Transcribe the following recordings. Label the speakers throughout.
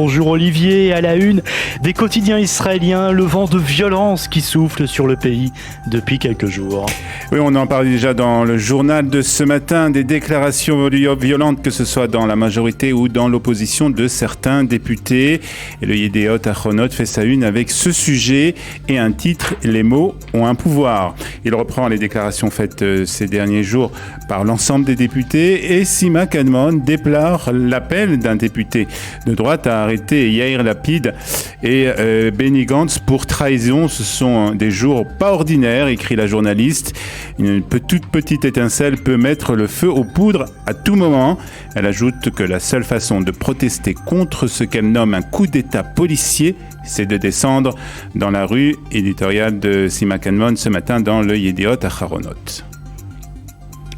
Speaker 1: Bonjour Olivier, à la une des quotidiens israéliens, le vent de violence qui souffle sur le pays depuis quelques jours.
Speaker 2: Oui, on en parle déjà dans le journal de ce matin, des déclarations violentes, que ce soit dans la majorité ou dans l'opposition de certains députés. Et le Yedéot Ahronot fait sa une avec ce sujet et un titre, les mots ont un pouvoir. Il reprend les déclarations faites ces derniers jours par l'ensemble des députés et Sima Kadmon déplore l'appel d'un député de droite à arrêter Yair Lapid et Benny Gantz pour trahison. Ce sont des jours pas ordinaires, écrit la journaliste. Une toute petite étincelle peut mettre le feu aux poudres à tout moment. Elle ajoute que la seule façon de protester contre ce qu'elle nomme un coup d'État policier, c'est de descendre dans la rue. Éditorial de Sima Kadmon ce matin dans le Yedéot Ahronot.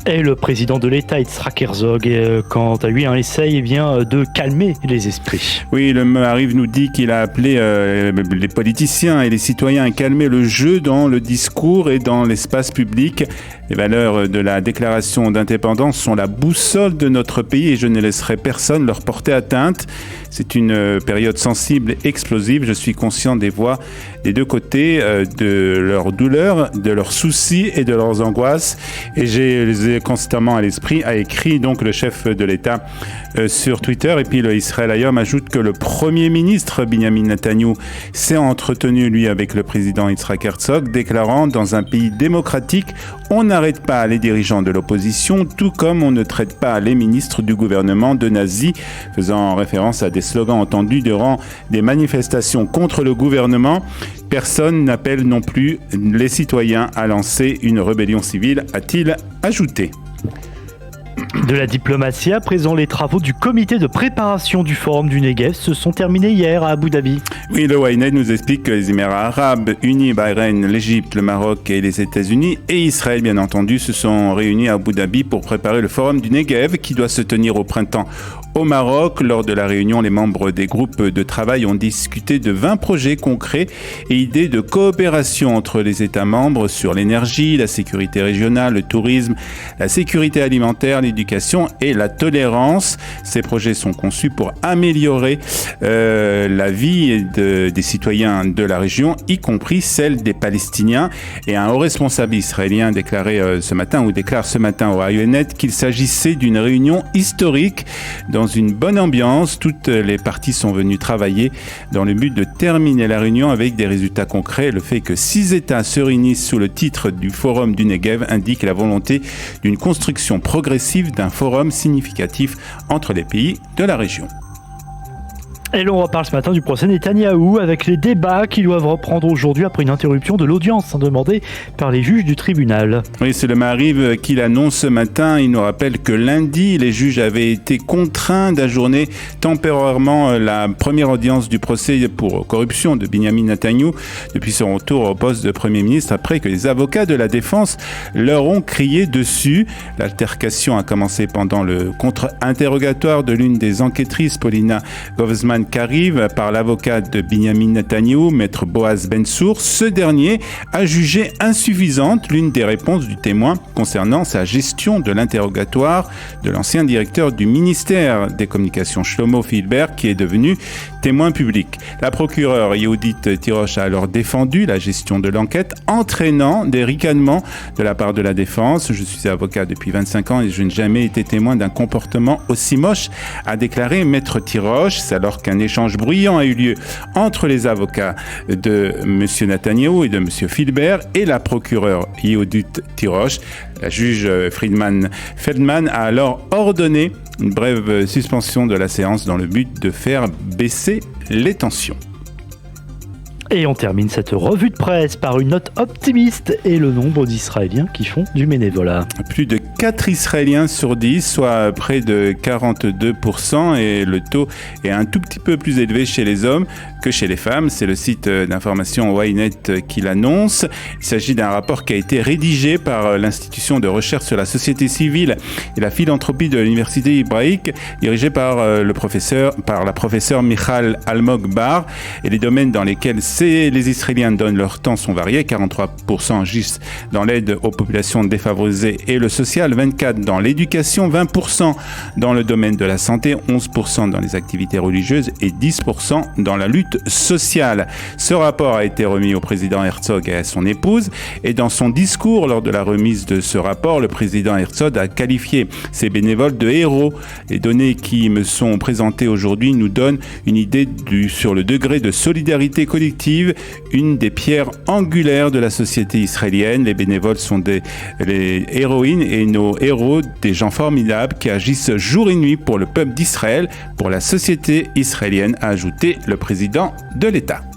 Speaker 1: Et le président de l'État, Yitzhak Herzog, quant à lui, essaye de calmer les esprits.
Speaker 2: Oui, le Maariv nous dit qu'il a appelé les politiciens et les citoyens à calmer le jeu dans le discours et dans l'espace public. Les valeurs de la déclaration d'indépendance sont la boussole de notre pays et je ne laisserai personne leur porter atteinte. C'est une période sensible et explosive. Je suis conscient des voix des deux côtés, de leurs douleurs, de leurs soucis et de leurs angoisses. Et je les ai constamment à l'esprit, a écrit donc le chef de l'État sur Twitter. Et puis le Israël Hayom ajoute que le Premier ministre Binyamin Netanyahou s'est entretenu, lui, avec le président Yitzhak Herzog, déclarant: dans un pays démocratique, on n'arrête pas les dirigeants de l'opposition, tout comme on ne traite pas les ministres du gouvernement de nazis, faisant référence à des slogans entendus durant des manifestations contre le gouvernement. Personne n'appelle non plus les citoyens à lancer une rébellion civile, a-t-il ajouté.
Speaker 1: De la diplomatie à présent, les travaux du comité de préparation du forum du Negev se sont terminés hier à Abu Dhabi.
Speaker 2: Oui, le Ynet nous explique que les Émirats arabes unis, Bahreïn, l'Égypte, le Maroc et les États-Unis et Israël, bien entendu, se sont réunis à Abu Dhabi pour préparer le forum du Negev qui doit se tenir au printemps au Maroc. Lors de la réunion, les membres des groupes de travail ont discuté de 20 projets concrets et idées de coopération entre les États membres sur l'énergie, la sécurité régionale, le tourisme, la sécurité alimentaire, l'éducation et la tolérance. Ces projets sont conçus pour améliorer la vie des citoyens de la région, y compris celle des Palestiniens. Et un haut responsable israélien déclare ce matin au Ynet qu'il s'agissait d'une réunion historique dans une bonne ambiance. Toutes les parties sont venues travailler dans le but de terminer la réunion avec des résultats concrets. Le fait que 6 États se réunissent sous le titre du Forum du Negev indique la volonté d'une construction progressive d'un forum significatif entre les pays de la région.
Speaker 1: Et l'on reparle ce matin du procès Netanyahou avec les débats qui doivent reprendre aujourd'hui après une interruption de l'audience demandée par les juges du tribunal.
Speaker 2: Oui, c'est le Maariv qui l'annonce ce matin. Il nous rappelle que lundi, les juges avaient été contraints d'ajourner temporairement la première audience du procès pour corruption de Binyamin Netanyahou depuis son retour au poste de Premier ministre après que les avocats de la défense leur ont crié dessus. L'altercation a commencé pendant le contre-interrogatoire de l'une des enquêtrices, Paulina Govzman, qu'arrive par l'avocat de Binyamin Netanyahou, maître Boaz Bensour. Ce dernier a jugé insuffisante l'une des réponses du témoin concernant sa gestion de l'interrogatoire de l'ancien directeur du ministère des Communications, Shlomo Filbert, qui est devenu témoin public. La procureure Yehudit Tirosh a alors défendu la gestion de l'enquête, entraînant des ricanements de la part de la défense. Je suis avocat depuis 25 ans et je n'ai jamais été témoin d'un comportement aussi moche, a déclaré maître Tirosh. C'est alors qu'un échange bruyant a eu lieu entre les avocats de M. Netanyahou et de M. Filbert et la procureure Yehudit Tirosh. La juge Feldman a alors ordonné une brève suspension de la séance dans le but de faire baisser les tensions.
Speaker 1: Et on termine cette revue de presse par une note optimiste et le nombre d'Israéliens qui font du bénévolat.
Speaker 2: Plus de 4 Israéliens sur 10, soit près de 42%, et le taux est un tout petit peu plus élevé chez les hommes que chez les femmes. C'est le site d'information Ynet qui l'annonce. Il s'agit d'un rapport qui a été rédigé par l'Institution de recherche sur la société civile et la philanthropie de l'Université hébraïque, dirigée par la professeure Michal Almog Bar, et les domaines dans lesquels Les Israéliens donnent leur temps sont variés. 43% agissent dans l'aide aux populations défavorisées et le social, 24% dans l'éducation, 20% dans le domaine de la santé, 11% dans les activités religieuses et 10% dans la lutte sociale. Ce rapport a été remis au président Herzog et à son épouse, et dans son discours lors de la remise de ce rapport, le président Herzog a qualifié ces bénévoles de héros. Les données qui me sont présentées aujourd'hui nous donnent une idée sur le degré de solidarité collective, une des pierres angulaires de la société israélienne. Les bénévoles sont les héroïnes et nos héros, des gens formidables qui agissent jour et nuit pour le peuple d'Israël, pour la société israélienne, a ajouté le président de l'État.